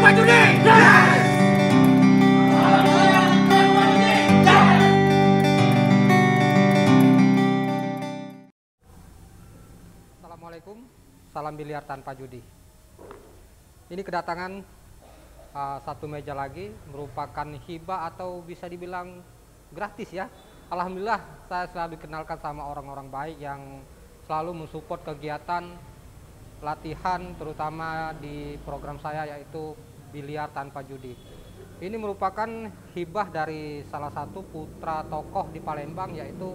tanpa judi. Assalamualaikum, salam biliar tanpa judi. Ini kedatangan satu meja lagi, merupakan hibah atau bisa dibilang gratis ya. Alhamdulillah saya selalu dikenalkan sama orang-orang baik yang selalu mensupport kegiatan latihan, terutama di program saya yaitu biliar tanpa judi. Ini merupakan hibah dari salah satu putra tokoh di Palembang, yaitu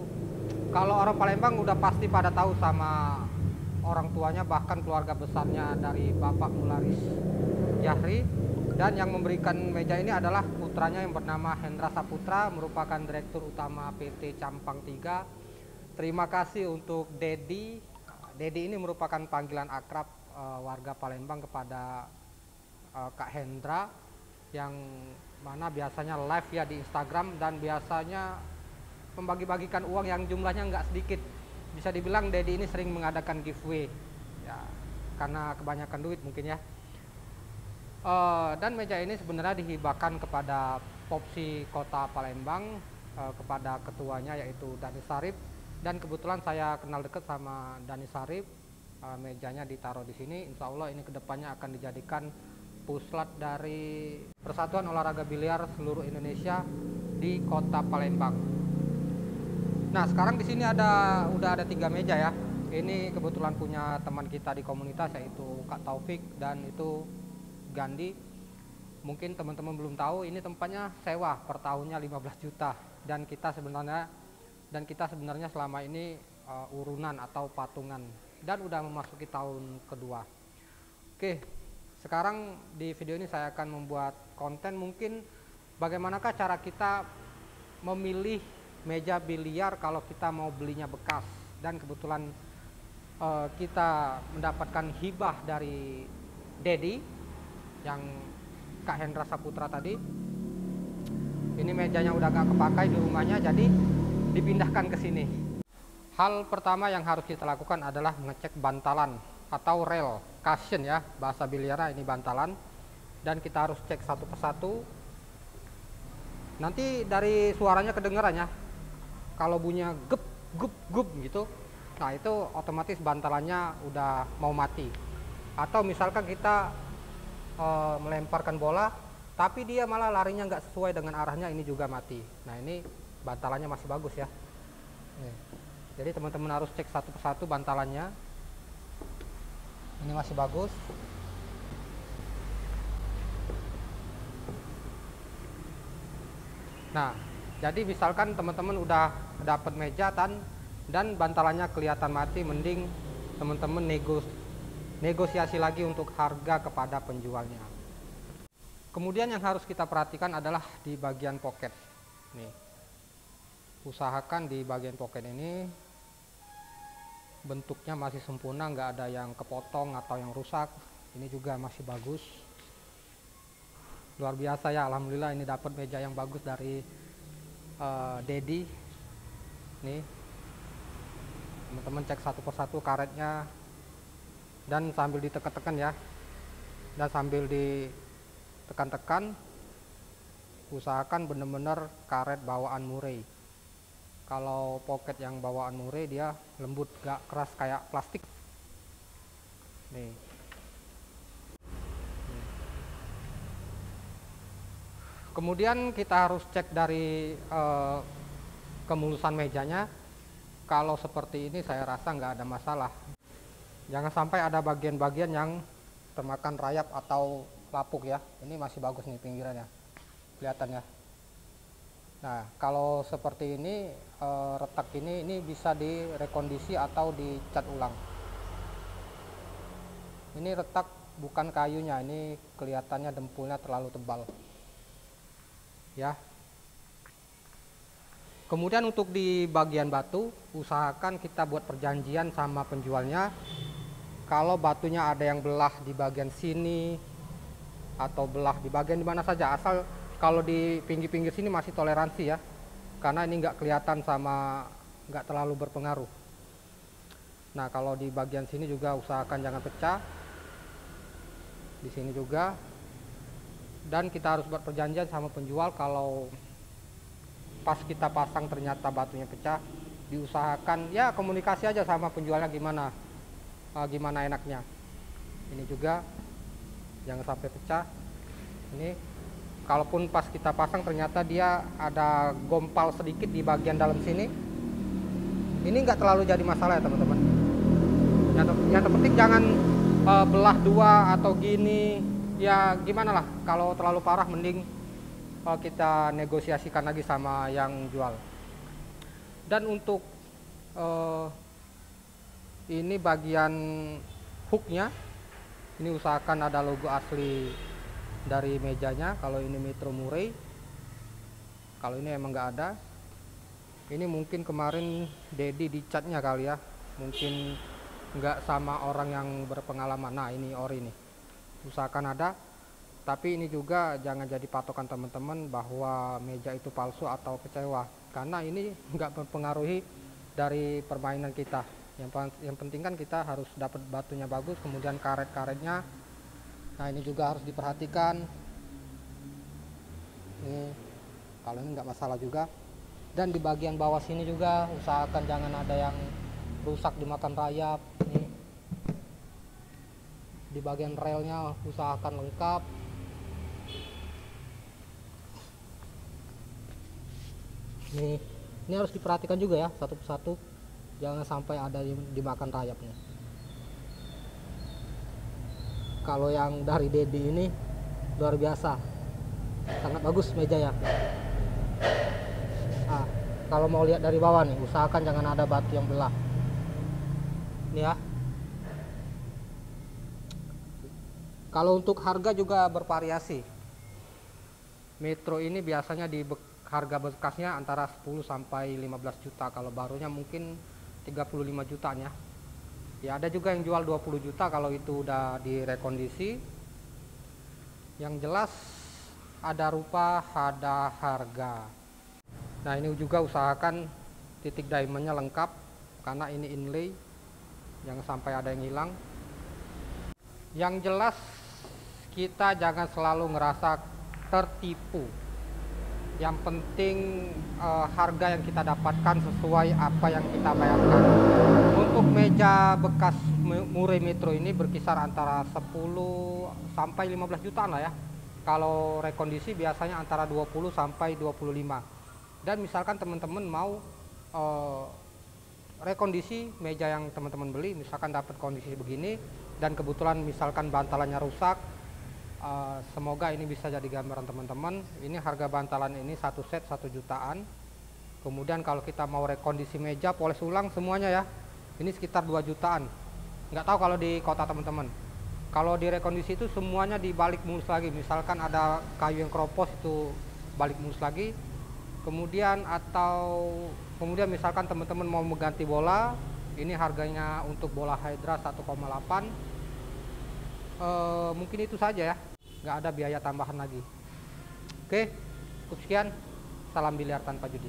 kalau orang Palembang udah pasti pada tahu sama orang tuanya, bahkan keluarga besarnya dari Bapak Mularis Jahri. Dan yang memberikan meja ini adalah putranya yang bernama Hendra Saputra, merupakan Direktur Utama PT Campang 3. Terima kasih untuk Dedi. Dedi ini merupakan panggilan akrab warga Palembang kepada Kak Hendra, yang mana biasanya live ya di Instagram dan biasanya membagi-bagikan uang yang jumlahnya nggak sedikit. Bisa dibilang Dedi ini sering mengadakan giveaway ya, karena kebanyakan duit mungkin ya. Dan meja ini sebenarnya dihibahkan kepada Popsi Kota Palembang, kepada ketuanya yaitu Dani Sarip. Dan kebetulan saya kenal dekat sama Dani Sarip, mejanya ditaruh di sini. Insya Allah ini kedepannya akan dijadikan puslat dari Persatuan Olahraga Biliar seluruh Indonesia di Kota Palembang. Nah, sekarang di sini udah ada 3 meja ya. Ini kebetulan punya teman kita di komunitas yaitu Kak Taufik dan itu Gandhi. Mungkin teman-teman belum tahu, ini tempatnya sewa per tahunnya 15 juta dan kita sebenarnya selama ini urunan atau patungan dan udah memasuki tahun kedua. Oke, sekarang di video ini saya akan membuat konten mungkin bagaimanakah cara kita memilih meja biliar kalau kita mau belinya bekas. Dan kebetulan kita mendapatkan hibah dari Dedi yang Kak Hendra Saputra tadi. Ini mejanya udah gak kepakai di rumahnya, jadi dipindahkan ke sini. Hal pertama yang harus kita lakukan adalah mengecek bantalan atau rel cushion ya, bahasa biliarnya ini bantalan, dan kita harus cek satu persatu. Nanti dari suaranya kedengeran ya, kalau bunyinya gup gup gup gitu, nah itu otomatis bantalannya udah mau mati. Atau misalkan kita melemparkan bola tapi dia malah larinya nggak sesuai dengan arahnya, ini juga mati. Nah, ini bantalannya masih bagus ya. Jadi teman-teman harus cek satu persatu bantalannya. Ini masih bagus. Nah, jadi misalkan teman-teman udah dapat meja dan bantalannya kelihatan mati, mending teman-teman negosiasi lagi untuk harga kepada penjualnya. Kemudian yang harus kita perhatikan adalah di bagian pocket. Nih, usahakan di bagian pocket ini bentuknya masih sempurna, nggak ada yang kepotong atau yang rusak. Ini juga masih bagus. Luar biasa ya, alhamdulillah ini dapat meja yang bagus dari Dedi. Nih, teman-teman cek satu persatu karetnya dan sambil ditekan-tekan ya, dan sambil ditekan-tekan, usahakan benar-benar karet bawaan Murray. Kalau pocket yang bawaan Murray dia lembut, gak keras kayak plastik. Nih. Kemudian kita harus cek dari kemulusan mejanya. Kalau seperti ini saya rasa nggak ada masalah. Jangan sampai ada bagian-bagian yang termakan rayap atau lapuk ya. Ini masih bagus nih pinggirannya, kelihatan ya. Nah, kalau seperti ini retak ini bisa direkondisi atau dicat ulang. Ini retak bukan kayunya, ini kelihatannya dempulnya terlalu tebal ya. Kemudian untuk di bagian batu, usahakan kita buat perjanjian sama penjualnya. Kalau batunya ada yang belah di bagian sini atau belah di bagian dimana saja, asal kalau di pinggir-pinggir sini masih toleransi ya, karena ini nggak kelihatan sama nggak terlalu berpengaruh. Nah, kalau di bagian sini juga usahakan jangan pecah. Di sini juga dan kita harus buat perjanjian sama penjual kalau pas kita pasang ternyata batunya pecah, diusahakan ya komunikasi aja sama penjualnya gimana enaknya. Ini juga jangan sampai pecah. Ini kalaupun pas kita pasang ternyata dia ada gompal sedikit di bagian dalam sini, ini nggak terlalu jadi masalah ya teman-teman. Yang terpenting jangan belah dua atau gini, ya gimana lah. Kalau terlalu parah mending kita negosiasikan lagi sama yang jual. Dan untuk ini bagian hooknya, ini usahakan ada logo asli dari mejanya. Kalau ini Metro Murray, kalau ini emang nggak ada, ini mungkin kemarin Dedi dicatnya kali ya, mungkin nggak sama orang yang berpengalaman. Nah ini ori nih, usahakan ada. Tapi ini juga jangan jadi patokan teman-teman bahwa meja itu palsu atau kecewa, karena ini nggak mempengaruhi dari permainan kita. Yang penting kan kita harus dapat batunya bagus, kemudian karet-karetnya. Nah ini juga harus diperhatikan. Ini kalau ini nggak masalah juga. Dan di bagian bawah sini juga usahakan jangan ada yang rusak dimakan rayap. Nih. Di bagian relnya usahakan lengkap. Ini harus diperhatikan juga ya, satu persatu, jangan sampai ada yang dimakan rayapnya. Kalau yang dari Dedi ini luar biasa, sangat bagus meja ya. Nah, kalau mau lihat dari bawah nih, usahakan jangan ada batu yang belah. Ini ya. Kalau untuk harga juga bervariasi. Metro ini biasanya di harga bekasnya antara 10 sampai 15 juta. Kalau barunya mungkin 35 jutaan ya. Ya ada juga yang jual 20 juta kalau itu udah direkondisi. Yang jelas ada rupa, ada harga. Nah ini juga usahakan titik diamondnya lengkap, karena ini inlay, jangan sampai ada yang hilang. Yang jelas kita jangan selalu ngerasa tertipu. Yang penting harga yang kita dapatkan sesuai apa yang kita bayarkan. Untuk meja bekas Murray Metro ini berkisar antara 10 sampai 15 jutaan lah ya. Kalau rekondisi biasanya antara 20 sampai 25. Dan misalkan teman-teman mau rekondisi meja yang teman-teman beli, misalkan dapat kondisi begini dan kebetulan misalkan bantalannya rusak, semoga ini bisa jadi gambaran teman-teman. Ini harga bantalan ini satu set 1 jutaan. Kemudian kalau kita mau rekondisi meja, poles ulang semuanya ya, ini sekitar 2 jutaan. Nggak tahu kalau di kota teman-teman. Kalau di rekondisi itu semuanya dibalik mulus lagi. Misalkan ada kayu yang keropos itu balik mulus lagi. Kemudian misalkan teman-teman mau mengganti bola, ini harganya untuk bola Hydra 1,8. Mungkin itu saja ya, nggak ada biaya tambahan lagi. Oke, cukup sekian. Salam biliar tanpa judi.